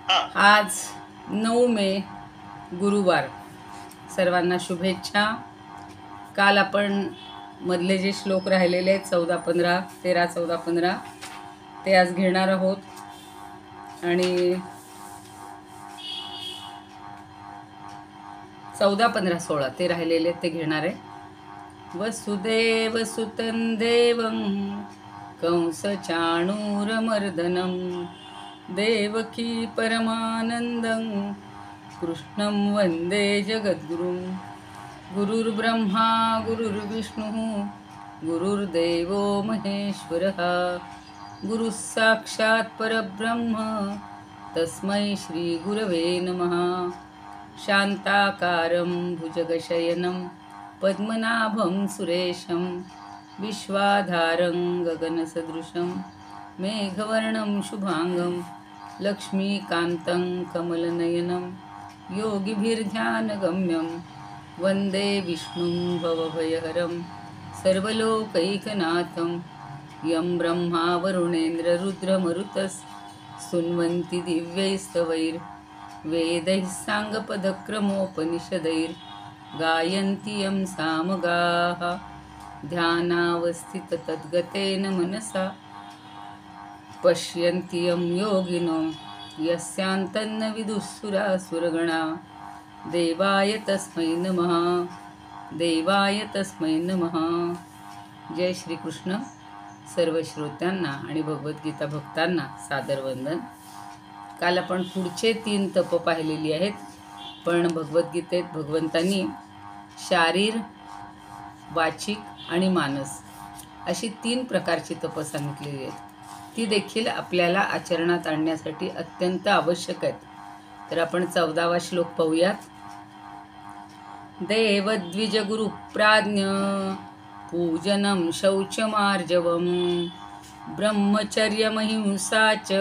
आज 9 मे गुरुवार. सर्वांना शुभेच्छा. काल आपण मधले जे श्लोक राहिलेले आहेत 14-15, 13-14-15 ते आज घेणार आहोत. आणि 14-15-16 ते राहिलेले ते घेणार आहे. वसुदेव सुतं देवं कंसचाणूरमर्दनं देवकी परमानन्दं कृष्णं वन्दे जगद्गुरुं. गुरुर्ब्रह्मा गुरुर्विष्णुः गुरुर्देवो महेश्वरः गुरुः साक्षात् परब्रह्म तस्मै श्रीगुरवे नमः. शान्ताकारं भुजगशयनं पद्मनाभं सुरेशं विश्वाधारं गगनसदृशं मेघवर्णं शुभांगं लक्ष्मीकान्तं कमलनयनं योगिभिर्ध्यानगम्यं वन्दे विष्णुं भवभयहरं सर्वलोकैकनाथं. यं ब्रह्मा वरुणेन्द्ररुद्रमरुतस्तुन्वन्ति दिव्यैस्तवैर्वेदैः साङ्गपदक्रमोपनिषदैर्गायन्ति यं सामगाः. ध्यानावस्थिततद्गतेन मनसा पश्यन्ति यं योगिनो यस्यान्तन्न विदुःसुरासुरगणा. देवाय तस्मै नमः, देवाय तस्मै नमः. जय श्रीकृष्ण. सर्व श्रोत्यांना आणि भगवद्गीता भक्तांना सादर वंदन. काल आपण पुढचे 3 तप पाहिलेली आहेत, पण भगवद्गीतेत भगवंतांनी शारीर, वाचिक आणि मानस अशी 3 प्रकारची तप सांगितलेली आहेत. ती देखील आपल्याला आचरणात आणण्यासाठी अत्यंत आवश्यक आहेत. तर आपण 14वा श्लोक पाहूयात. देवद्विजगुरुप्राज्ञ पूजनं शौचमार्जवं ब्रह्मचर्यमहिंसा च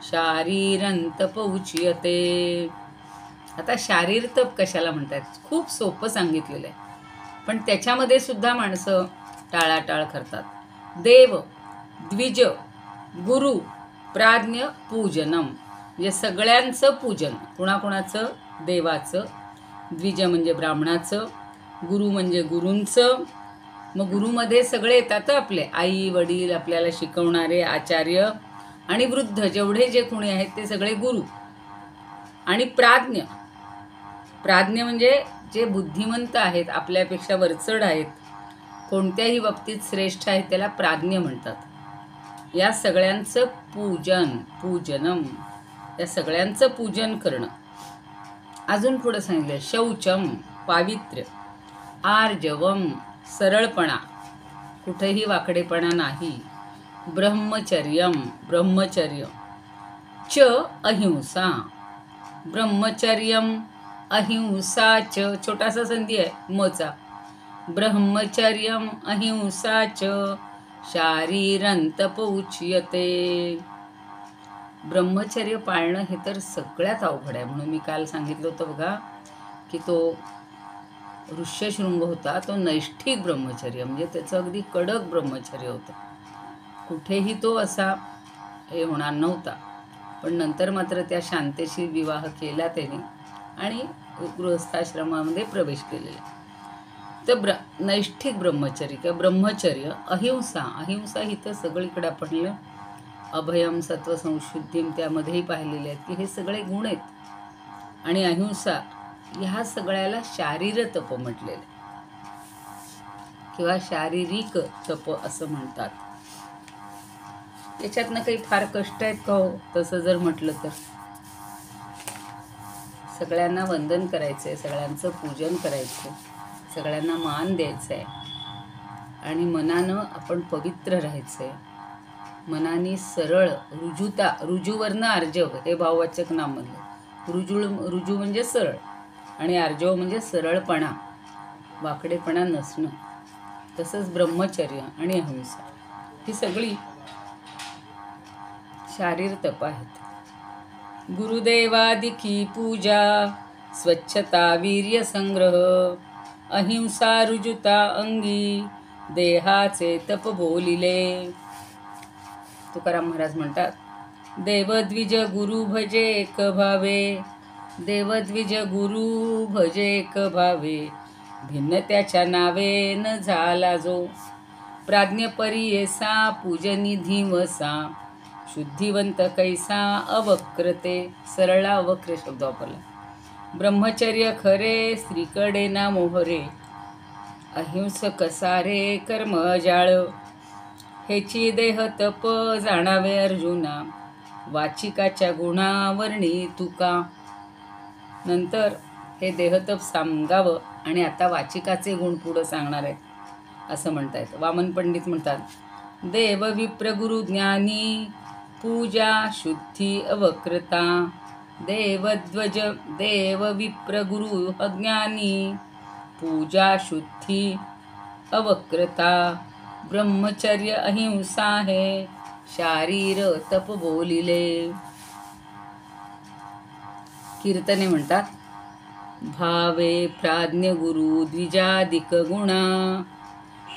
शारीरं तप उच्यते. आता शारीर तप कशाला म्हणतात? खूप सोपं सांगितलेलं आहे, पण त्याच्यामध्ये सुद्धा माणसं टाळाटाळ करतात. देव, द्विज, गुरु, प्राज्ञ, पूजनम म्हणजे सगळ्यांचं पूजन. कुणाकुणाचं? देवाचं. द्विज म्हणजे ब्राह्मणाचं. गुरु म्हणजे गुरूंचं. मग गुरुमध्ये सगळे येतात आपले आई वडील, आपल्याला शिकवणारे आचार्य आणि वृद्ध जेवढे जे कोणी आहेत ते सगळे गुरु. आणि प्राज्ञ, प्राज्ञ म्हणजे जे बुद्धिमंत आहेत, आपल्यापेक्षा वरचढ आहेत, कोणत्याही बाबतीत श्रेष्ठ आहेत, त्याला प्राज्ञ म्हणतात. या सगळ्यांचं पूजन, पूजनम, या सगळ्यांचं पूजन करणं. अजून पुढं सांगितलं शौचम पावित्र्य, आर्जवम सरळपणा, कुठेही वाकडेपणा नाही, ब्रह्मचर्यम ब्रह्मचर्य, च अहिंसा, ब्रह्मचर्यम अहिंसा च, छोटासा संधी आहे मचा, ब्रह्मचर्यम अहिंसा च शारीरं तप उच्यते. ब्रह्मचर्य पाळणं हे तर सगळ्यात अवघड आहे. म्हणून मी काल सांगितलं होतं बघा की तो ऋष्यशृंग होता, तो नैष्ठिक ब्रह्मचर्य म्हणजे त्याचं अगदी कडक ब्रह्मचर्य होतं. कुठेही तो असा हे होणार नव्हता, पण नंतर मात्र त्या शांतेशी विवाह केला त्याने आणि गृहस्थाश्रमामध्ये प्रवेश केलेला. तर नैष्ठिक ब्रह्मचर्य किंवा ब्रह्मचर्य, अहिंसा, अहिंसा ही तर सगळीकडे आपण अभयम सत्व संशुद्धीम त्यामध्येही पाहिलेले आहेत की हे सगळे गुण आहेत. आणि अहिंसा ह्या सगळ्याला शारीर तप म्हटलेले किंवा शारीरिक तप असं म्हणतात. याच्यातनं काही फार कष्ट आहेत का हो? तसं जर म्हटलं तर सगळ्यांना वंदन करायचं आहे, सगळ्यांचं पूजन करायचं आहे, सगळ्यांना मान द्यायचा आहे आणि मनानं आपण पवित्र राहायचं आहे. मनाने सरळ, रुजुता, रुजुवरनं आर्जव हे भाववाचक नाम म्हणलं. रुजू म्हणजे सरळ आणि आर्जव म्हणजे सरळपणा, वाकडेपणा नसणं. तसंच ब्रह्मचर्य आणि अहिंसा ही सगळी शारीर तप आहेत. गुरुदेवादिकी पूजा, स्वच्छता, वीर्य संग्रह, अहिंसा, रुजुता अंगी, देहाचे तप बोलिले. तुकाराम महाराज म्हणतात देवद्विज गुरु भजे एक भावे, देवद्विज गुरु भजे एक भावे, भिन्न त्याच्या नावे न झाला जो, प्राज्ञ परियेसा पूजनिधी वसा, शुद्धिवंत कैसा अवक्रते, सरळा अवक्र शब्द वापरला. ब्रह्मचर्य खरे स्त्रीकडे ना मोहरे, अहिंसक सारे कर्म जाळ, हेची देह तप जाणावे अर्जुना, वाचिकाच्या गुणावर्णी तुका. नंतर हे देहतप सांगावं आणि आता वाचिकाचे गुण पुढं सांगणार आहेत असं म्हणतायत. वामन पंडित म्हणतात, देव विप्र गुरु ज्ञानी, पूजा शुद्धी अवक्रता, देवध्वज देव विप्र गुरु अज्ञानी, पूजा शुद्धी अवक्रता, ब्रह्मचर्य अहिंसा है, शारीर तप बोलिले. कीर्तने म्हणतात, भावे प्राज्ञ गुरु द्विजाधिक गुणा,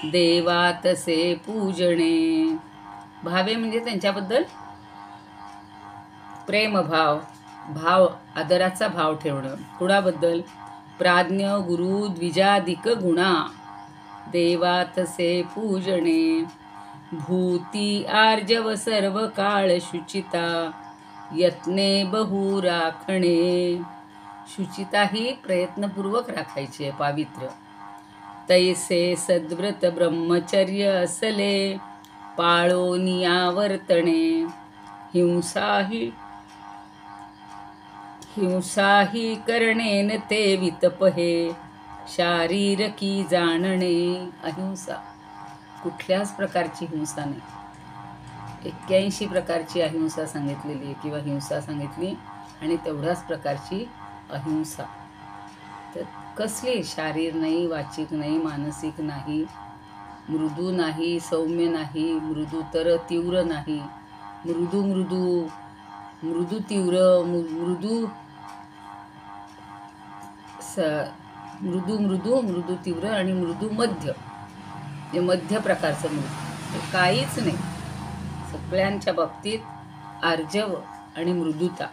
देवा तसे पूजणे. भावे म्हणजे त्यांच्याबद्दल प्रेमभाव, भाव आदराचा भाव ठेवणं. कुणाबद्दल? प्राज्ञ गुरु द्विजाधिक गुणा, देवा तसे पूजणे. भूती आर्जव सर्व काळ शुचिता, यत्ने बहु राखणे. शुचिता ही प्रयत्नपूर्वक राखायची आहे, पावित्र्य. तैसे सद्व्रत ब्रह्मचर्य असले, पाळो नियावर्तणे. हिंसाही करणेन ते वितप हे, शारीरकी जाणणे. अहिंसा, कुठल्याच प्रकारची हिंसा नाही. 81 प्रकारची अहिंसा सांगितलेली आहे किंवा हिंसा सांगितली आणि तेवढ्याच प्रकारची अहिंसा. तर कसली? शारीर नाही, वाचिक नाही, मानसिक नाही, मृदू नाही, सौम्य नाही, मृदू तर तीव्र नाही, मृदू मृदू मृदू तीव्र, मृदू मृदू मृदू मृदू तीव्र आणि मृदू मध्य. हे मध्य प्रकारचं मृदू हे काहीच नाही. सगळ्यांच्या बाबतीत आर्जव आणि मृदुता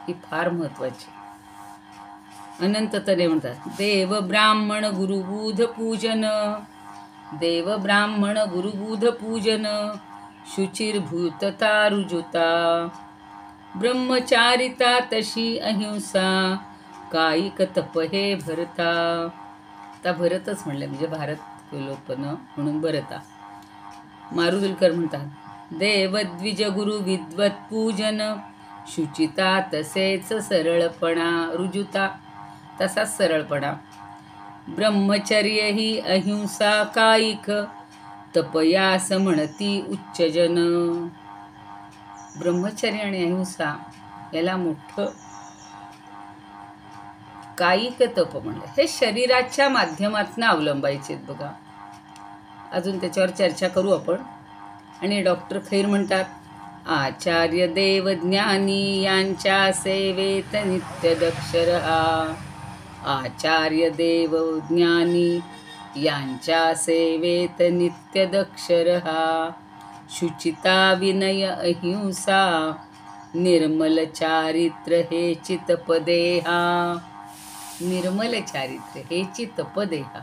ही फार महत्त्वाची. अनंततने म्हणतात, देव ब्राह्मण गुरुबुध पूजन, देव ब्राह्मण गुरुबुध पूजन, शुचिर्भूतता रुजुता, ब्रह्मचारिता तशी अहिंसा, कायिक तप हे भरता. आता भरतच म्हणले म्हणजे भारत कुलोत्पन्न म्हणून भरता. मारुदुलकर म्हणतात, देवद्विज गुरु विद्वत पूजन, शुचिता तसेच सरळपणा, रुजुता तसाच सरळपणा, ब्रह्मचर्य ही अहिंसा कायिक, तपयास म्हणती उच्चजन. ब्रह्मचर्य आणि अहिंसा याला मोठं कायिक तप म्हणलं. हे शरीराच्या माध्यमातून अवलंबायचे बघा. अजून त्याच्यावर चर्चा करू आपण. आणि डॉक्टर खैर म्हणतात, आचार्य देव ज्ञानी यांच्या सेवेत नित्य दक्ष रहा, आचार्य देव ज्ञानी यांच्या सेवेत नित्य दक्ष रहा, शुचिता विनय अहिंसा, निर्मल चारित्र हे चितपदेहा. निर्मल चारित्र हे चितपदेहा,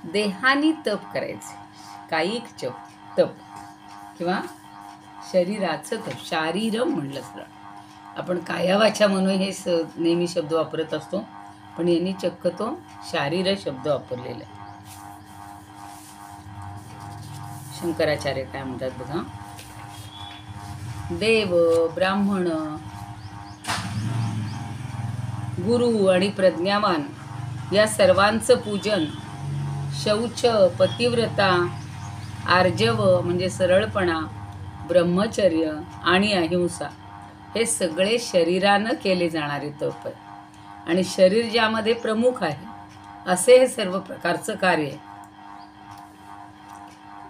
देहानी तप करायचे. कायिक तप किंवा शरीराचं तप, शारीरम म्हणलं सरळ. आपण कायावाचा म्हणून हे नेहमी शब्द वापरत असतो, पण यांनी चक्क तो शारीर शब्द वापरलेला आहे. शंकराचार्य काय म्हणतात बघा, देव ब्राह्मण गुरु आणि प्रज्ञावान या सर्वांचं पूजन, शौच पतिव्रता, आर्जव म्हणजे सरळपणा, ब्रह्मचर्य आणि अहिंसा हे सगळे शरीरानं केले जाणारे तप आहे. आणि शरीर ज्यामध्ये प्रमुख आहे असे हे सर्व प्रकारचं कार्य आहे.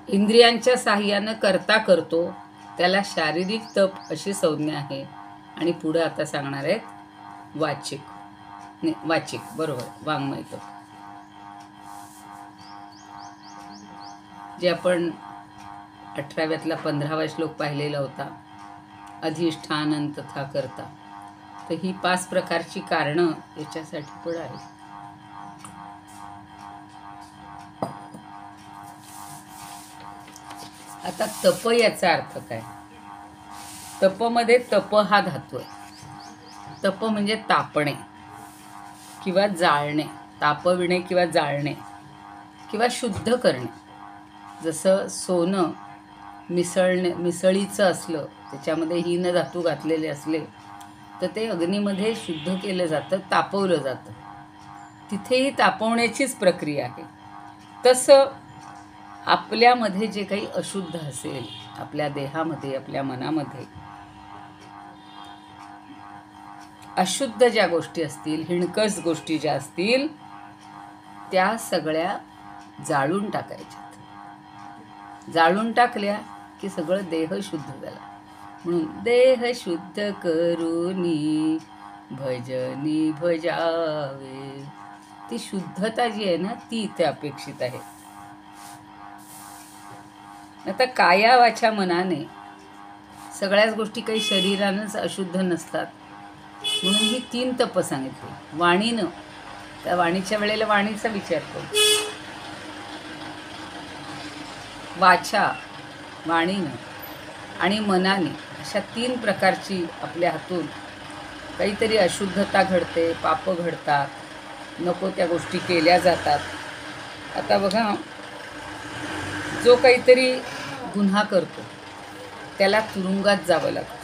इंद्रियांच्या साह्यानं करता करतो त्याला शारीरिक तप अशी संज्ञा आहे. आणि पुढे आता सांगणार आहेत वाचिक, वाचिक बरोबर, वाङ्मय तप. जे आपण 18व्यातला 15वा श्लोक पाहिलेला होता, अधिष्ठानन तथा करता. तर ही 5 प्रकारची कारणं याच्यासाठी पण आहेत. आता तप याचा अर्थ काय? तपमध्ये तप हा धातू आहे. तप म्हणजे तापणे किंवा जाळणे, तापविणे किंवा जाळणे किंवा शुद्ध करणे. जसं सोनं मिसळीचं असलं, त्याच्यामध्ये हीन धातू घातलेले असले तर ते अग्नीमध्ये शुद्ध केलं जातं, तापवलं जातं. तिथेही तापवण्याचीच प्रक्रिया आहे. तसं आपल्यामध्ये जे काही अशुद्ध असेल, आपल्या देहामध्ये, आपल्या मनामध्ये अशुद्ध ज्या गोष्टी असतील, हिणकस गोष्टी ज्या असतील, त्या सगळ्या जाळून टाकायच्यात. जाळून टाकल्या की सगळं देह शुद्ध झाला. म्हणून देह शुद्ध करूनी भजनी भजावे. ती शुद्धता जी आहे ना, ती इथे अपेक्षित आहे. आता काया वाचा मनाने सगळ्याच गोष्टी काही शरीरानंच अशुद्ध नसतात. म्हणून ही 3 तप सांगितली. वाणीनं, त्या वाणीच्या वेळेला वाणीचा विचार करू. वाचा वाणीनं आणि मनाने, अशा 3 प्रकारची आपल्या हातून काहीतरी अशुद्धता घडते, पाप घडतात, नको त्या गोष्टी केल्या जातात. आता बघा, जो काहीतरी गुन्हा करतो त्याला तुरुंगात जावं लागतं.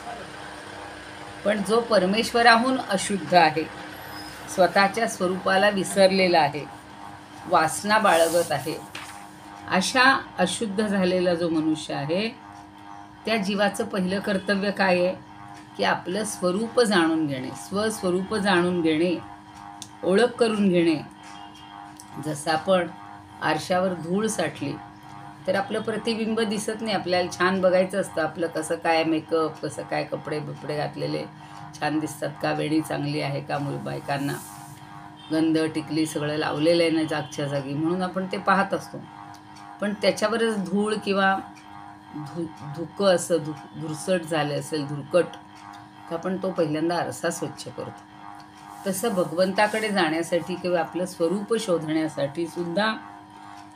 पण जो परमेश्वराहून अशुद्ध आहे, स्वतःच्या स्वरूपाला विसरलेला आहे, वासना बाळगत आहे, अशा अशुद्ध झालेला जो मनुष्य आहे, त्या जीवाचं पहिलं कर्तव्य काय आहे की आपलं स्वरूप जाणून घेणे, स्वस्वरूप जाणून घेणे, ओळख करून घेणे. जसं आपण आरशावर धूळ साठली तर आपलं प्रतिबिंब दिसत नाही. आपल्याला छान बघायचं असतं, आपलं कसं काय मेकअप, कसं काय कपडे बिपडे घातलेले छान दिसतात का, वेणी चांगली आहे का, बायकांना गंध टिकली सगळं लावलेलं आहे ना जागच्या जागी, म्हणून आपण ते पाहत असतो. पण त्याच्यावरच धूळ किंवा धुकं असं धुरसट झालं असेल, धुरकट, तर आपण तो पहिल्यांदा आरसा स्वच्छ करतो. तसं भगवंताकडे जाण्यासाठी किंवा आपलं स्वरूप शोधण्यासाठी सुद्धा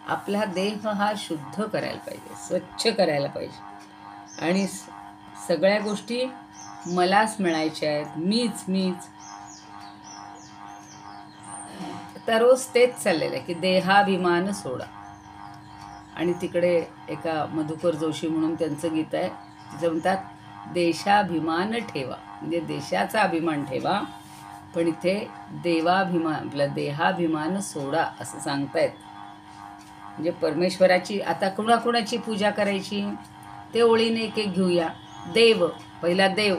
आपला देह हा शुद्ध करायला पाहिजे, स्वच्छ करायला पाहिजे. आणि सगळ्या गोष्टी मलाच मिळायच्या आहेत, मीच. तर रोज तेच चाललेलं आहे की देहाभिमान सोडा. आणि तिकडे एका मधुकर जोशी म्हणून त्यांचं गीत आहे, तिचं म्हणतात देशाभिमान ठेवा, म्हणजे देशाचा अभिमान ठेवा, पण इथे देवाभिमान, आपला देहाभिमान सोडा असं सांगतायत. म्हणजे परमेश्वराची आता कुणाकुणाची पूजा करायची ते ओळीने एक एक घेऊया. देव, पहिला देव.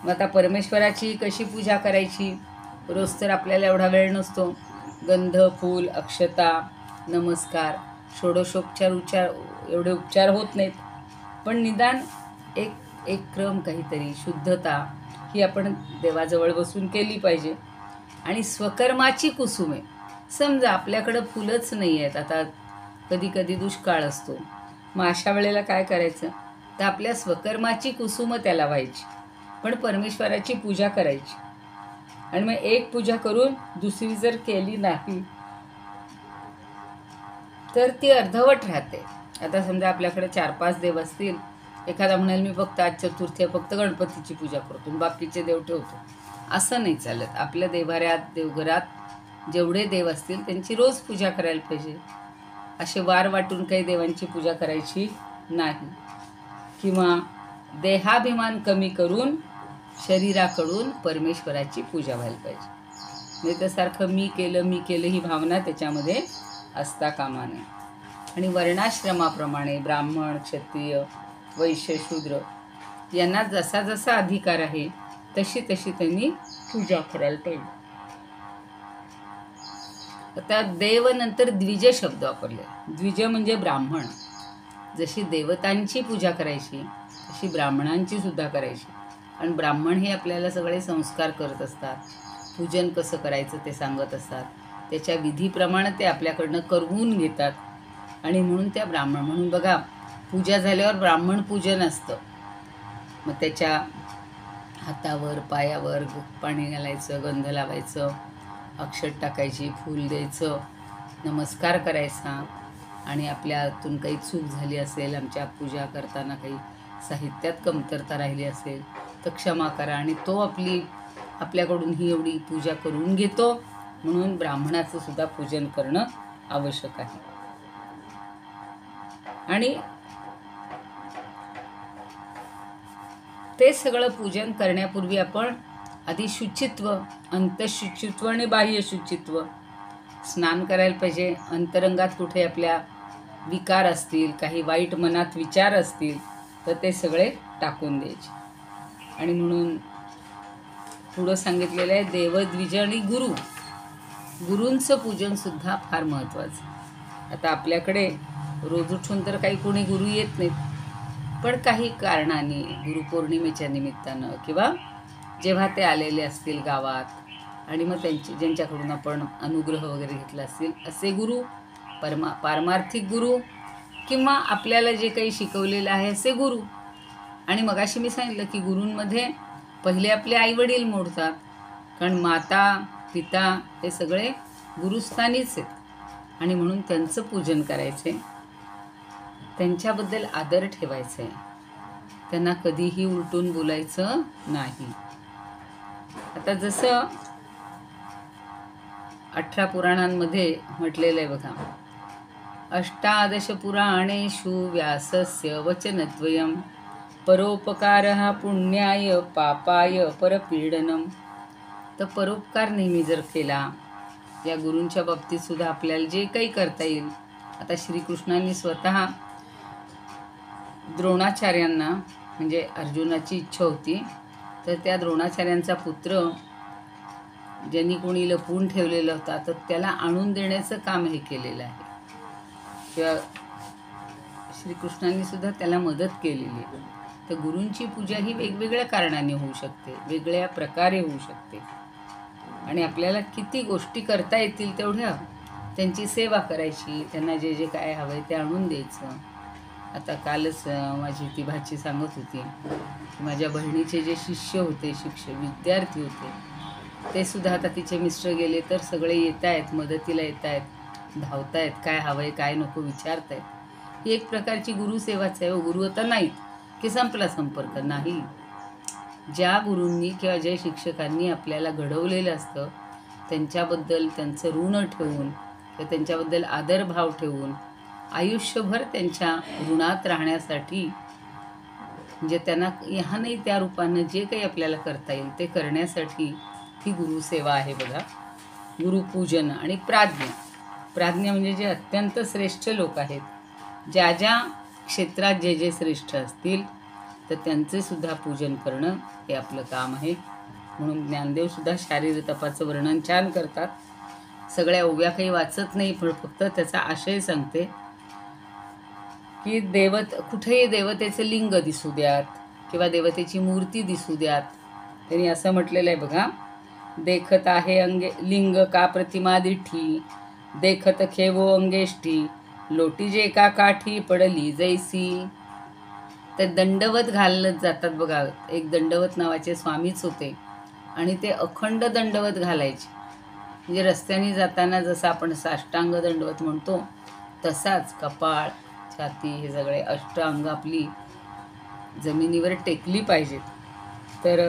मग आता परमेश्वराची कशी पूजा करायची? रोज तर आपल्याला एवढा वेळ नसतो. गंध, फूल, अक्षता, नमस्कार, षोडशोपचार एवढे उपचार होत नाहीत. पण निदान एक क्रम, काहीतरी शुद्धता ही आपण देवाजवळ बसून केली पाहिजे. आणि स्वकर्माची कुसुमे, समजा आपल्याकडं फुलंच नाही आहेत, आता कधी कधी दुष्काळ असतो, मग अशा वेळेला काय करायचं, तर आपल्या स्वकर्माची कुसुमं त्याला व्हायची, पण परमेश्वराची पूजा करायची. आणि मग एक पूजा करून दुसरी जर केली नाही तर ती अर्धवट राहते. आता समजा आपल्याकडे 4-5 देव असतील, एखादा म्हणाल मी फक्त आज चतुर्थी फक्त गणपतीची पूजा करतो, बाकीचे देव ठेवतो, असं नाही चालत. आपल्या देवाऱ्यात, देवघरात जेवढे देव असतील त्यांची रोज पूजा करायला पाहिजे. असे वार वाटून काही देवांची पूजा करायची नाही. किंवा देहाभिमान कमी करून शरीराकडून परमेश्वराची पूजा व्हायला पाहिजे. नाही तर सारखं मी केलं ही भावना त्याच्यामध्ये असता कामा नये. आणि वर्णाश्रमाप्रमाणे ब्राह्मण, क्षत्रिय, वैश्य, शूद्र यांना जसा जसा अधिकार आहे तशी त्यांनी पूजा करायला पाहिजे. आता देव नंतर द्विज शब्द वापरले. द्विज म्हणजे ब्राह्मण. जशी देवतांची पूजा करायची तशी ब्राह्मणांची सुद्धा करायची. आणि ब्राह्मण हे आपल्याला सगळे संस्कार करत असतात, पूजन कसं करायचं ते सांगत असतात, त्याच्या विधीप्रमाणे ते आपल्याकडनं करवून घेतात. आणि म्हणून त्या ब्राह्मण, म्हणून बघा पूजा झाल्यावर ब्राह्मण पूजन असतं. मग त्याच्या हातावर पायावर पाणी घालायचं, गंध लावायचं, अक्षत टाकायची, फूल द्यायचं, नमस्कार करायचा. आणि आपल्या हातून काही चूक झाली असेल, आमच्या पूजा करताना काही साहित्यात कमतरता राहिली असेल तर क्षमा करा. आणि तो आपल्याकडून ही एवढी पूजा करून घेतो, म्हणून ब्राह्मणाचं सुद्धा पूजन करणं आवश्यक आहे. आणि ते सगळं पूजन करण्यापूर्वी आपण आधी शुचित्व, अंतःशुचित्व आणि बाह्य शुचित्व, स्नान करायला पाहिजे. अंतरंगात कुठे आपल्या विकार असतील, काही वाईट मनात विचार असतील तर ते सगळे टाकून द्यायचे. आणि म्हणून पुढं सांगितलेलं आहे देवद्विज आणि गुरूंचं पूजनसुद्धा फार महत्त्वाचं. आता आपल्याकडे रोज उठून तर काही कोणी गुरु येत नाहीत, पण काही कारणाने गुरुपौर्णिमेच्या निमित्तानं किंवा जेव्हा ते आलेले असतील गावात आणि मग ज्यांच्याकडून आपण अनुग्रह वगैरे घेतला असतील असे गुरु, पारमार्थिक गुरु किंवा आपल्याला जे काही शिकवलेलं आहे असे गुरु. आणि मगाशी मी सांगितलं की गुरूंमध्ये पहिले आपले आईवडील मोडतात, कारण माता पिता हे सगळे गुरुस्थानीच आहेत. आणि म्हणून त्यांचं पूजन करायचे, त्यांच्याबद्दल आदर ठेवायचा आहे, त्यांना कधीही उलटून बोलायचं नाही. आता जसं 18 पुराणांमध्ये म्हटलेलं आहे बघा, 18 पुराणेषु व्यासस्य वचनद्वयम् परोपकारः पुण्याय पापाय परपीडनम. तर परोपकार नेहमी जर केला, या गुरूंच्या बाबतीत सुद्धा आपल्याला जे काही करता येईल. आता श्रीकृष्णांनी स्वतः द्रोणाचार्यांना, म्हणजे अर्जुनाची इच्छा होती तर त्या द्रोणाचार्यांचा पुत्र ज्यांनी कोणी लपवून ठेवलेला होता तर त्याला आणून देण्याचं काम हे केलेलं आहे, किंवा श्रीकृष्णांनी सुद्धा त्याला मदत केलेली आहे. तर गुरूंची पूजा ही वेगवेगळ्या कारणाने होऊ शकते, वेगळ्या प्रकारे होऊ शकते. आणि आपल्याला किती गोष्टी करता येतील तेवढ्या त्यांची सेवा करायची, त्यांना जे जे काय हवं आहे ते आणून द्यायचं. आता कालच माझी ती भाची सांगत होती की माझ्या बहिणीचे जे शिष्य होते, विद्यार्थी होते, ते सुद्धा आता तिचे मिस्टर गेले तर सगळे येत आहेत, मदतीला येत आहेत, धावत आहेत, काय हवं आहे काय नको विचारत आहेत. ही एक प्रकारची गुरुसेवाच आहे. गुरु आता नाहीत की संपला संपर्क नाही. ज्या गुरूंनी किंवा ज्या शिक्षकांनी आपल्याला घडवलेलं असतं त्यांच्याबद्दल त्यांचं ऋण ठेवून किंवा त्यांच्याबद्दल आदरभाव ठेवून आयुष्यभर त्यांच्या ऋणात राहण्यासाठी, म्हणजे त्यांना ह्यानंही त्या रूपानं जे काही आपल्याला करता येईल ते करण्यासाठी ही गुरुसेवा आहे बघा. गुरुपूजन आणि प्राज्ञ म्हणजे जे अत्यंत श्रेष्ठ लोक आहेत, ज्या ज्या क्षेत्रात जे जे श्रेष्ठ असतील तर त्यांचे सुद्धा पूजन करणं हे आपलं काम आहे. म्हणून ज्ञानदेवसुद्धा शारीर तपाचं वर्णन छान करतात. सगळ्या ओव्या काही वाचत नाही, पण फक्त त्याचा आशय सांगते की कुठेही देवतेचे लिंग दिसू द्यात किंवा देवतेची मूर्ती दिसू द्यात. त्यांनी असं म्हटलेलं आहे बघा, देखत आहे अंगे लिंग का प्रतिमा दिठी, देखत खेवो अंगेष्टी, लोटी जे एका काठी पडली जैसी. तर दंडवत घालत जातात बघा. एक दंडवत नावाचे स्वामीच होते आणि ते अखंड दंडवत घालायचे. म्हणजे रस्त्याने जाताना जसं आपण साष्टांग दंडवत म्हणतो तसाच कपाळ, छाती हे सगळे अष्टांग आपली जमिनीवर टेकली पाहिजेत. तर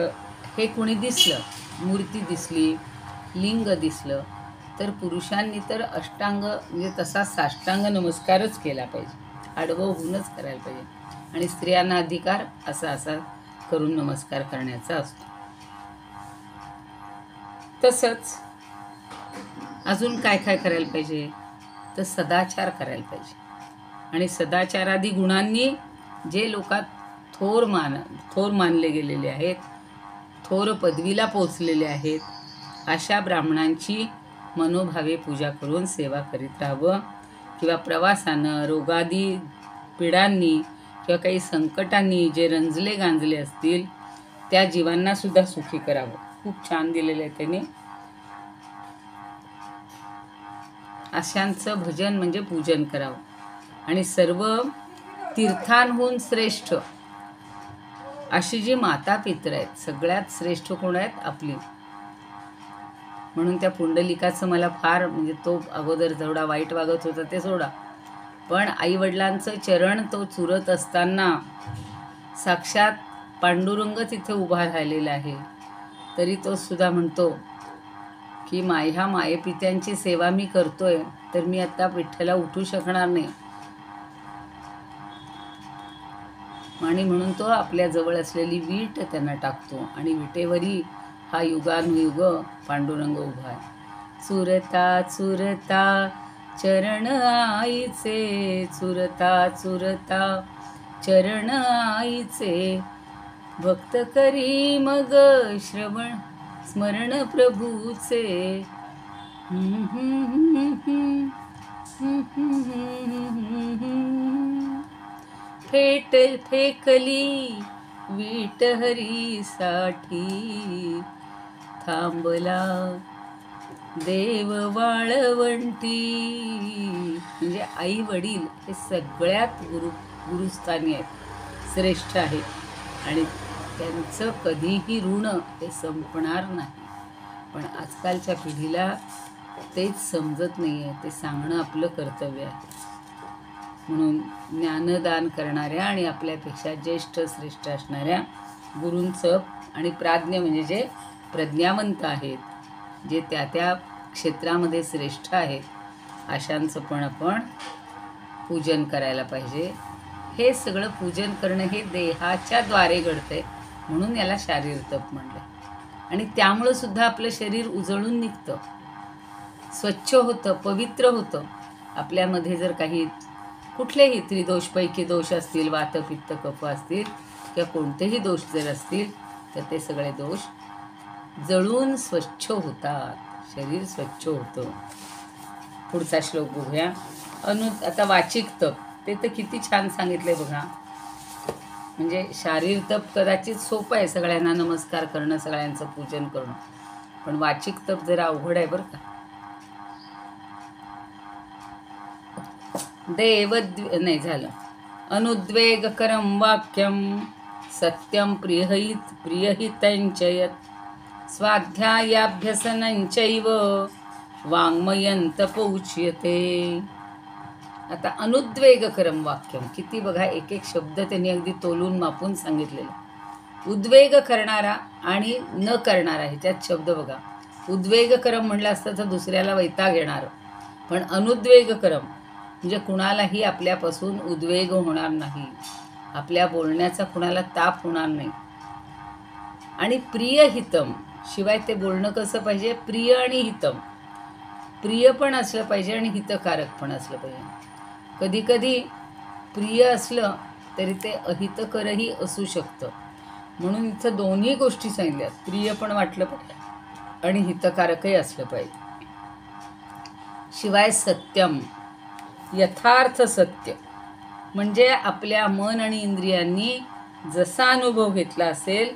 हे कुणी दिसलं, मूर्ती दिसली, लिंग दिसलं तर पुरुषांनी तर अष्टांग म्हणजे तसा साष्टांग नमस्कारच केला पाहिजे, आडवं होऊनच करायला पाहिजे. आणि स्त्रियांना अधिकार असा करून नमस्कार करण्याचा असतो. तसंच अजून काय काय करायला पाहिजे तर सदाचार करायला पाहिजे. आणि सदाचारादी गुणांनी जे लोकात थोर मानले गेलेले आहेत, थोर पदवीला पोचलेले आहेत, अशा ब्राह्मणांची मनोभावे पूजा करून सेवा करीत राहावं. किंवा प्रवासानं, रोगादी पीडांनी किंवा काही संकटांनी जे रंजले गांजले असतील त्या जीवांना सुद्धा सुखी करावं. खूप छान दिलेलं आहे त्याने. अशांचं भजन म्हणजे पूजन करावं. आणि सर्व तीर्थांहून श्रेष्ठ अशी जी माता पित्र आहेत सगळ्यात श्रेष्ठ कोण आहेत आपली. म्हणून त्या पुंडलिकाचं मला फार म्हणजे तो अगोदर जेवढा वाईट वागत होता ते सोडा, पण आईवडिलांचं चरण तो चुरत असताना साक्षात पांडुरंग तिथे उभा राहिलेला आहे, तरी तो सुद्धा म्हणतो की ह्या मायेपित्यांची सेवा मी करतोय तर मी आता विठ्ठला उठू शकणार नाही. आणि म्हणून तो आपल्या जवळ असलेली वीट त्यांना टाकतो आणि विटेवरी हा युगानुयुग पांडुरंग उभा आहे. चुरता चुरता चरण आईचे, चुरता चुरता चरण आईचे, भक्त करी मग श्रवण स्मरण प्रभूचे. फेकली वीट हरीसाठी, थांबला देव वाळवंटी. म्हणजे आई वडील हे सगळ्यात गुरुस्थानी आहेत, श्रेष्ठ आहेत आणि त्यांचं कधीही ऋण हे संपणार नाही. पण आजकालच्या पिढीला तेच समजत नाही आहे, ते सांगणं आपलं कर्तव्य आहे. म्हणून ज्ञानदान करणाऱ्या आणि आपल्यापेक्षा ज्येष्ठ श्रेष्ठ असणाऱ्या गुरूंचं आणि प्राज्ञ म्हणजे जे प्रज्ञावंत आहेत, जे त्या त्या क्षेत्रामध्ये श्रेष्ठ आहेत, अशांचं पण आपण पूजन करायला पाहिजे. हे सगळं पूजन करणं हे देहाच्या द्वारे घडतंय, म्हणून याला शारीर तप म्हणलं. आणि त्यामुळं सुद्धा आपलं शरीर उजळून निघतं, स्वच्छ होतं, पवित्र होतं. आपल्यामध्ये जर काही कुठलेही त्रिदोषपैकी दोष असतील, वात पित्त कफ असतील किंवा कोणतेही दोष जर असतील तर ते सगळे दोष जळून स्वच्छ होतात, शरीर स्वच्छ होतं. पुढचा श्लोक बघूया. आता वाचिक तप ते तर किती छान सांगितलंय बघा. म्हणजे शारीर तप कदाचित सोपं आहे, सगळ्यांना नमस्कार करणं, सगळ्यांचं पूजन करणं, पण वाचिक तप जरा अवघड आहे बरं का. नाही झालं. अनुद्वेगकरं वाक्यं सत्यं प्रियहितञ्च यत् स्वाध्यायाभ्यसनञ्चैव वाङ्मयं तपोच्यते. आता अनुद्वेगकरं वाक्यं, किती बघा एक एक शब्द त्यांनी अगदी तोलून मापून सांगितलेलं. उद्वेग करणारा आणि न करणारा ह्याच्यात शब्द बघा. उद्वेगकरं म्हणलं असतं तर दुसऱ्याला वैताग येणार, पण अनुद्वेगकरं म्हणजे कुणालाही आपल्यापासून उद्वेग होणार नाही, आपल्या बोलण्याचा कुणाला ताप होणार नाही. आणि प्रियहितम, शिवाय ते बोलणं कसं पाहिजे, प्रिय आणि हितम, प्रिय पण असलं पाहिजे आणि हितकारक पण असलं पाहिजे. कधी कधी प्रिय असलं तरी ते अहितकरही असू शकतं, म्हणून इथं दोन्ही गोष्टी सांगितल्यात, प्रिय पण वाटलं पाहिजे आणि हितकारकही असलं पाहिजे. शिवाय सत्यम, यथार्थ सत्य म्हणजे आपल्या मन आणि इंद्रियांनी जसा अनुभव घेतला असेल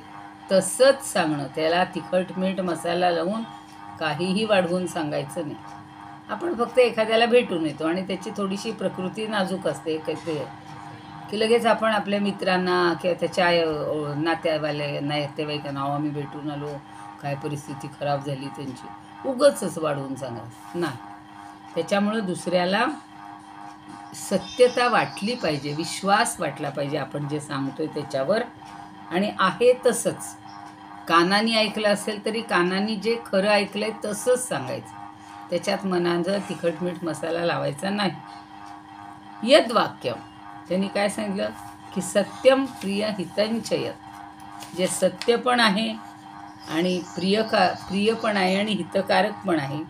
तसंच सांगणं. त्याला तिखट मीठ मसाला लावून काहीही वाढवून सांगायचं नाही. आपण फक्त एखाद्याला भेटून येतो आणि त्याची थोडीशी प्रकृती नाजूक असते की लगेच आपण आपल्या मित्रांना किंवा त्याच्या नातेवाईकांना आम्ही भेटून आलो, काय परिस्थिती खराब झाली त्यांची, उगाचच वाढवून सांगायचं नाही. त्याच्यामुळं दुसऱ्याला सत्यता वाटली पाहिजे, विश्वास वाटला पाहिजे आपण जे सांगतोय त्याच्यावर. आणि आहे तसंच कानाने ऐकलं असेल तरी कानाने जे खरं ऐकलंय तसंच सांगायचं, त्याच्यात मनाचं तिखट मीठ मसाला लावायचा नाही. यद वाक्यम, त्यांनी काय सांगितलं की सत्यम प्रिय हितञ्च यत्, जे सत्य पण आहे आणि प्रिय पण आहे आणि हितकारक पण आहे.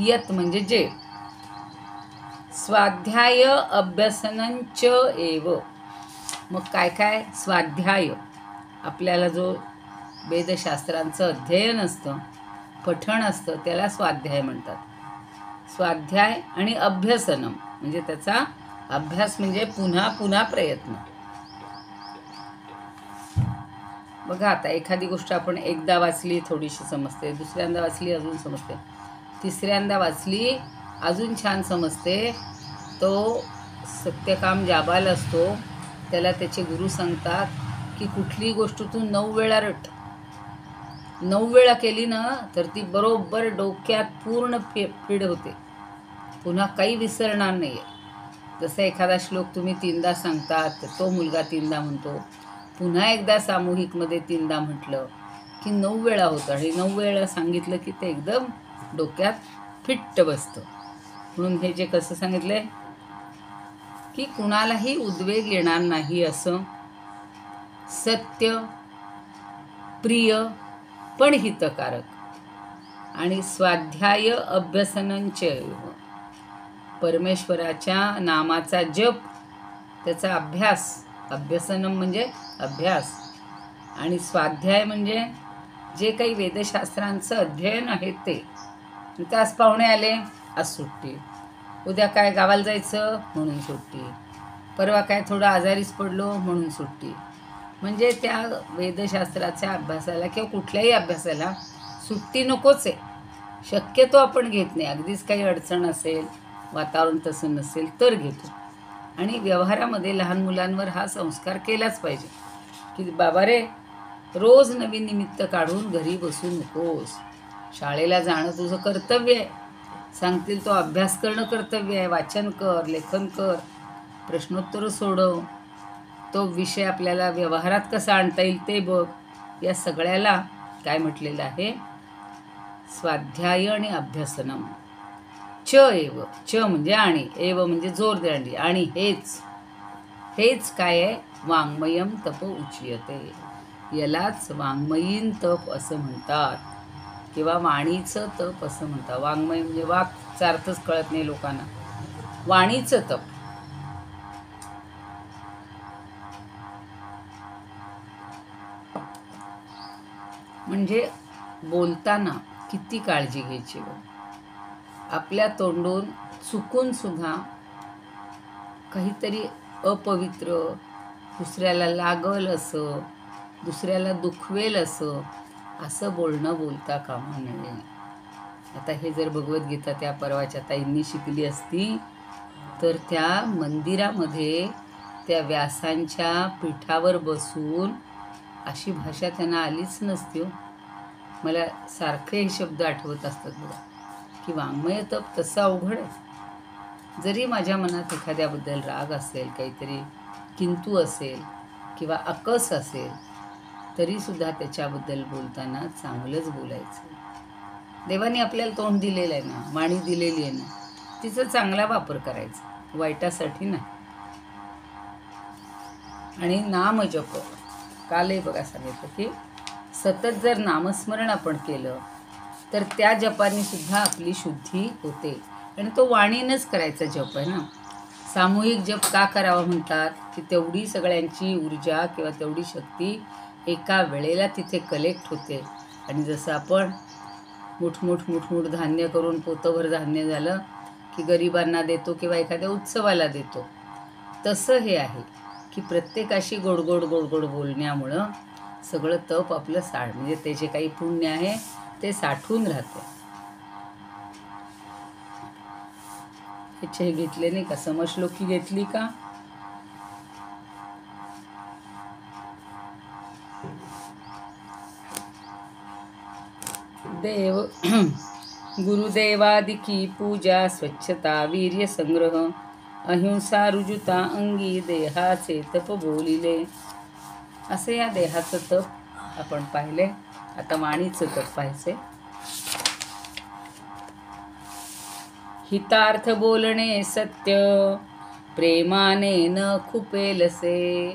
यत म्हणजे जे. स्वाध्याय अभ्यसनंच एव, मग काय काय स्वाध्याय, आपल्याला जो वेदशास्त्रांचं अध्ययन असतं, पठण असतं, त्याला स्वाध्याय म्हणतात. स्वाध्याय आणि अभ्यसनम म्हणजे त्याचा अभ्यास म्हणजे पुन्हा पुन्हा प्रयत्न. बघा आता एखादी गोष्ट आपण एकदा वाचली थोडीशी समजते, दुसऱ्यांदा वाचली अजून समजते, तिसऱ्यांदा वाचली अजून छान समजते. तो सत्यकाम जाबाल असतो, त्याला त्याचे गुरु सांगतात की कुठली गोष्ट तू 9 वेळा रट. 9 वेळा केली ना तर ती बरोबर डोक्यात पूर्ण फीड होते, पुन्हा काही विसरणार नाही आहे. जसं एखादा श्लोक तुम्ही 3दा सांगतात तर तो मुलगा 3दा म्हणतो, पुन्हा एकदा सामूहिकमध्ये 3दा म्हटलं की 9 वेळा होतं, आणि 9 वेळा सांगितलं की ते एकदम डोक्यात फिट्ट बसतं. म्हणून हे जे कसं सांगितलंय की कुणालाही उद्वेग येणार नाही असं सत्य, प्रिय पण हितकारक आणि स्वाध्याय अभ्यसनंच परमेश्वराच्या नामाचा जप, त्याचा अभ्यास, अभ्यसनम म्हणजे अभ्यास, आणि स्वाध्याय म्हणजे जे काही वेदशास्त्रांचं अध्ययन आहे ते. आज पाहुणे आले, आज सुट्टी, उद्या काय गावाला जायचं म्हणून सुट्टी, परवा काय थोडं आजारीच पडलो म्हणून सुट्टी. म्हणजे त्या वेदशास्त्राच्या अभ्यासाला किंवा कुठल्याही अभ्यासाला सुट्टी नकोच आहे. शक्यतो आपण घेत नाही, अगदीच काही अडचण असेल, वातावरण तसं नसेल तर घेतो. आणि व्यवहारामध्ये लहान मुलांवर हा संस्कार केलाच पाहिजे की बाबा रे, रोज नवीन निमित्त काढून घरी बसू नकोस. शाळेला जाणं तुझं कर्तव्य आहे, सांगतील तो अभ्यास करणं कर्तव्य आहे. वाचन कर, लेखन कर, प्रश्नोत्तरं सोडव, तो विषय आपल्याला व्यवहारात कसा आणता येईल ते बघ. या सगळ्याला काय म्हटलेलं आहे? स्वाध्याय आणि अभ्यासनम. च एव, च म्हणजे आणि, एव म्हणजे जोर देणारी, आणि हेच काय आहे? वाङ्मयम तप उच्यते. यालाच वाङ्मयीन तप असं म्हणतात किंवा वाणीचं तप असं म्हणतात. वाङ्मय म्हणजे वाक्चा अर्थच कळत नाही लोकांना. वाणीचं तप म्हणजे बोलताना किती काळजी घ्यायची. आपल्या तोंडून चुकून सुद्धा काहीतरी अपवित्र, दुसऱ्याला लागल असं, दुसऱ्याला दुखवेल असं बोलणं बोलता कामा नये. आता हे जर भगवद्गीता त्या परवाच्या ताईंनी शिकली असती तर त्या मंदिरामध्ये त्या व्यासांच्या पीठावर बसून अशी भाषा त्यांना आलीच नसती. मला सारखे हे शब्द आठवत असतात बघा की वाङ्मय तप तसं अवघड आहे. जरी माझ्या मनात एखाद्याबद्दल राग असेल, काहीतरी किंतु असेल किंवा अकस असेल, तरीसुद्धा त्याच्याबद्दल बोलताना चांगलंच बोलायचं. देवाने आपल्याला तोंड दिलेलं आहे ना, वाणी दिलेली आहे ना, तिचा चांगला वापर करायचा, वाईटासाठी नाही. आणि नामजप, कालही बघा सांगितलं की सतत जर नामस्मरण आपण केलं तर त्या जपाने सुद्धा आपली शुद्धी होते. आणि तो वाणीनंच करायचा जप आहे ना. सामूहिक जप का करावा म्हणतात की तेवढी सगळ्यांची ऊर्जा किंवा तेवढी शक्ती एका वेळेला तिथे कलेक्ट होते. आणि जसं आपण मुठमुठ धान्य करून पोतभर धान्य झालं की गरिबांना देतो किंवा एखाद्या उत्सवाला देतो, तसं हे आहे की प्रत्येकाशी गोडगोड बोलण्यामुळं सगळं तप आपलं म्हणजे ते जे काही पुण्य आहे ते साठून राहतं. हे घेतले नाही का, समश्लोकी घेतली का? देव गुरुदेवादि की पूजा, स्वच्छता, वीर्य संग्रह, अहिंसा, रुजुता अंगी, देहाचे तप बोलिले. असे या देहाचं तप आपण पाहिले. आता वाणीचं तप पाहायचे. हितार्थ बोलणे सत्य, प्रेमाने न खुपेलसे.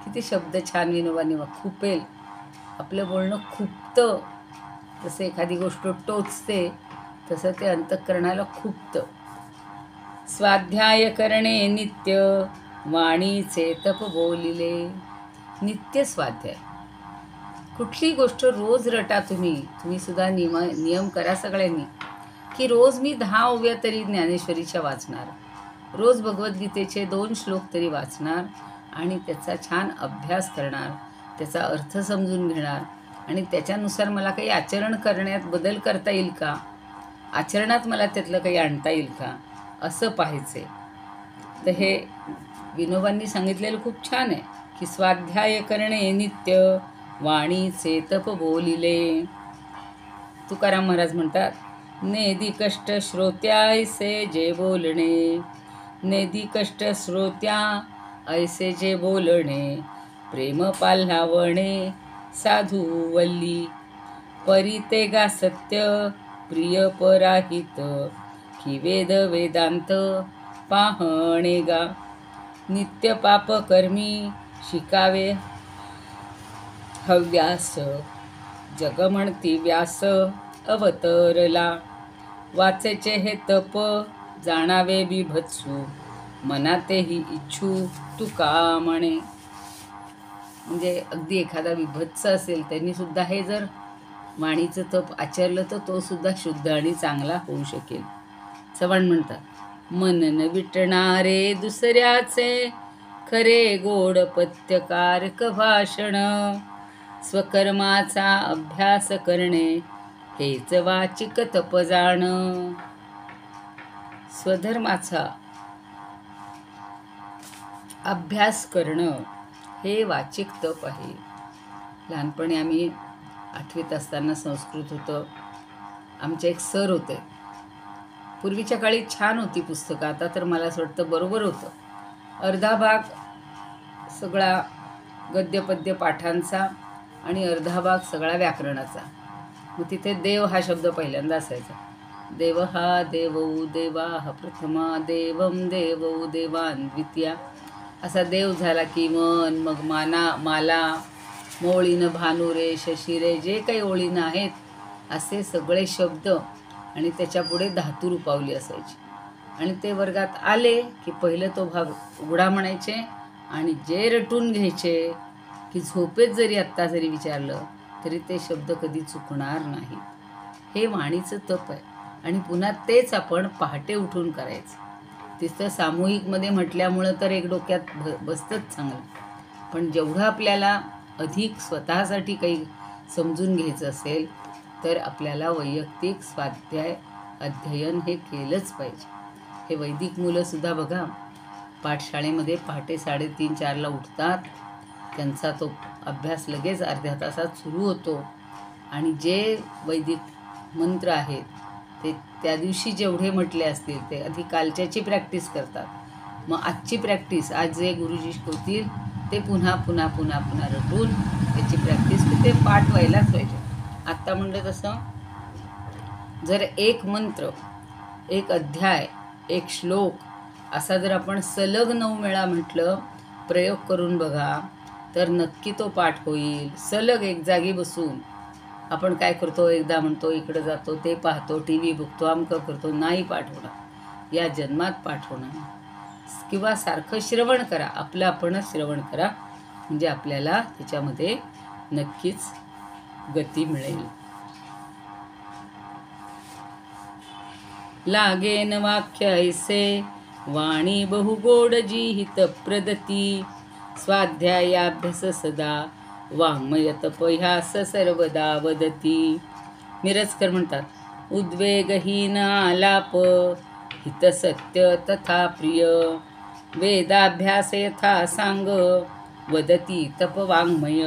किती शब्द छान विनोबानी. खुपेल, आपलं बोलणं खुपतं. जसं एखादी गोष्ट टोचते तसं ते अंतःकरणाला खुपतं. स्वाध्याय करणे नित्य, वाणीचे तप बोलिले. नित्य स्वाध्याय, कुठली गोष्ट रोज रटा. तुम्ही सुद्धा नियम करा सगळ्यांनी की रोज मी 10 ओव्या तरी ज्ञानेश्वरीच्या वाचणार, रोज भगवद्गीतेचे 2 श्लोक तरी वाचणार आणि त्याचा छान अभ्यास करणार, त्याचा अर्थ समजून घेणार आणि त्याच्यानुसार मला काही आचरण करण्यात बदल करता येईल का, आचरणात मला त्यातलं काही आणता येईल का, असं पाहायचे. तर हे विनोबांनी सांगितलेलं खूप छान आहे की स्वाध्याय करणे नित्य वाणीचे तप बोलिले. तुकाराम महाराज म्हणतात, नेदी कष्ट श्रोत्या ऐसे जे बोलणे, नेदी कष्ट श्रोत्या ऐसे जे बोलणे, प्रेम पाल्हावणे साधू वल्ली, परिते गा सत्य प्रिय पराहित, की वेद वेदांत पाहणे गा, नित्य पाप कर्मी शिकावे हव्यास, जग म्हणती व्यास अवतरला, वाचेचे हे तप जाणावे बिभत्सू, मनातेही इच्छू तुका म्हणे. म्हणजे अगदी एखादा विभत्स असेल त्यांनी सुद्धा हे जर वाणीचं तप आचरलं तर तो सुद्धा शुद्ध आणि चांगला होऊ शकेल. चव्हाण म्हणतात, मनन विटणारे दुसऱ्याचे खरे गोड पत्यकारक भाषण, स्वकर्माचा अभ्यास करणे हेच वाचिक तप जाण. स्वधर्माचा अभ्यास करणं हे वाचिक तप आहे. लहानपणी आम्ही 8वीत असताना संस्कृत होतं. आमचे एक सर होते. पूर्वीच्या काळी छान होती पुस्तकं, आता तर मला असं वाटतं बरोबर होतं. अर्धा भाग सगळा गद्यपद्य पाठांचा आणि अर्धा भाग सगळा व्याकरणाचा. मग तिथे देव हा शब्द पहिल्यांदा असायचा. देव हा देवौ देवा प्रथमा, देवम देवौ देवान द्वितीया. असा देव झाला की मन, मग माला, मोळीनं भानुरे, शशिरे, जे काही ओळीनं आहेत असे सगळे शब्द आणि त्याच्या पुढे धातू रूपावली असायची. आणि ते वर्गात आले की पहिलं तो भाग उघडा म्हणायचे आणि जे रटून घ्यायचे की झोपेत जरी आत्ता जरी विचारलं तरी ते शब्द कधी चुकणार नाहीत. हे वाणीचं तप आहे. आणि पुन्हा तेच आपण पहाटे उठून करायचं. तिथं सामूहिकमध्ये म्हटल्यामुळं तर एक डोक्यात बसतंच चांगलं. पण जेवढं आपल्याला अधिक स्वतःसाठी काही समजून घ्यायचं असेल तर आपल्याला वैयक्तिक स्वाध्याय अध्ययन हे केलंच पाहिजे. हे वैदिक मुलंसुद्धा बघा, पाठशाळेमध्ये पहाटे 3:30-4ला उठतात. त्यांचा तो अभ्यास लगेच अर्ध्या तासात सुरू होतो. आणि जे वैदिक मंत्र आहेत ते त्या दिवशी जेवढे म्हटले असतील ते आधी कालच्याची प्रॅक्टिस करतात. मग आजची प्रॅक्टिस, आज जे गुरुजी शिकवतील ते पुन्हा पुन्हा पुन्हा पुन्हा रटून त्याची प्रॅक्टिस ते पाठ व्हायलाच पाहिजे. आत्ता म्हणलं तसं जर एक मंत्र, एक अध्याय, एक श्लोक असा जर आपण सलग 9 वेळा म्हटलं, प्रयोग करून बघा, तर नक्की तो पाठ होईल. सलग एक जागी बसून आपण काय करतो, एकदा म्हणतो, इकडं जातो, ते पाहतो, TV बघतो, अमकं करतो, नाही पाठ होणार. या जन्मात पाठ होणार. किंवा सारखं श्रवण करा, आपलं आपणच श्रवण करा, म्हणजे आपल्याला त्याच्यामध्ये नक्कीच गती मिळेल. लागेन वाक्य ऐसे वाणी बहुगोड जी हित प्रदती, स्वाध्यायाभ्यास सदा वाङ्मय तपह्यास सर्वदा वदती. मिरजकर म्हणतात, उद्वेगहीन आलाप हित सत्य तथा प्रिय, वेदाभ्यास यथा सांग वदती तप वाङ्मय.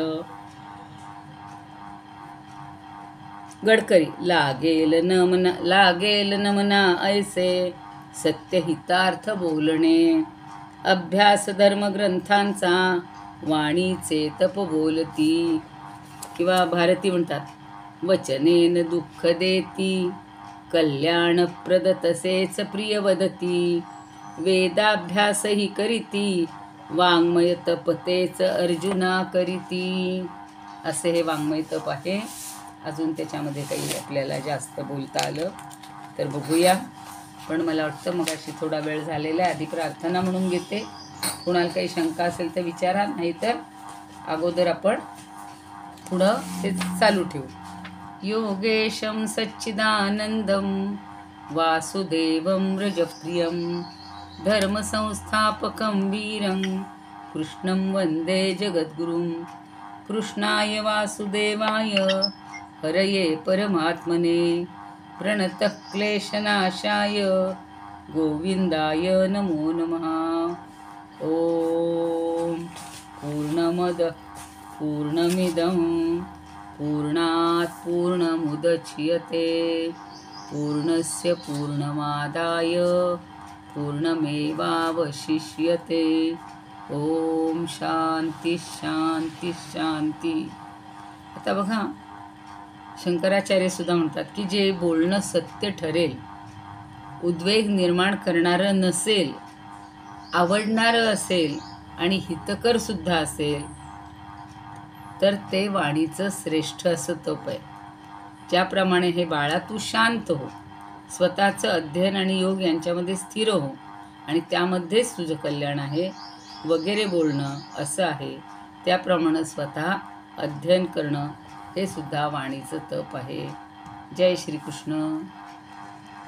गडकरी, लागेल न मना ऐसे सत्य हितार्थ बोलणे, अभ्यास धर्मग्रंथांचा वाणीचे तप बोलती. किंवा भारती म्हणतात, वचनेन दुःख देती कल्याणप्रद तसेच प्रिय वदती, वेदाभ्यासही करीती वाङ्मय तप तेच अर्जुना करीती. असे हे वाङ्मय तप आहे. अजून त्याच्यामध्ये काही आपल्याला जास्त बोलता आलं तर बघूया. पण मला वाटतं मग अशी थोडा वेळ झालेला आहे. आधी प्रार्थना म्हणून घेते. कुणाला काही शंका असेल तर विचारा, नाही तर अगोदर आपण पुढं ते चालू ठेवू. योगेशं सच्चिदानंदं वासुदेवं व्रजप्रियं धर्मसंस्थापकं वीरं कृष्णं वन्दे जगद्गुरुं. कृष्णाय वासुदेवाय हरये परमात्मने प्रणतः क्लेशनाशाय गोविंदाय नमो नमः. ओम. पूर्णमद पूर्णमिदं पूर्णात् पूर्णमुदच्यते पूर्णस्य पूर्णमादाय पूर्णमेवावशिष्यते. ओम शांती शांती शांती. आता बघा, शंकराचार्य सुद्धा म्हणतात की जे बोलणं सत्य ठरेल, उद्वेग निर्माण करणारं नसेल, आवडणारं असेल आणि हितकर सुद्धा असेल, तर ते वाणीचं श्रेष्ठ असं तप आहे. ज्याप्रमाणे हे बाळा तू शांत हो, स्वतःचं अध्ययन आणि योग यांच्यामध्ये स्थिर हो आणि त्यामध्येच तुझं कल्याण आहे वगैरे बोलणं असं आहे, त्याप्रमाणे स्वतः अध्ययन करणं हे सुद्धा वाणीचं तप आहे. जय श्रीकृष्ण.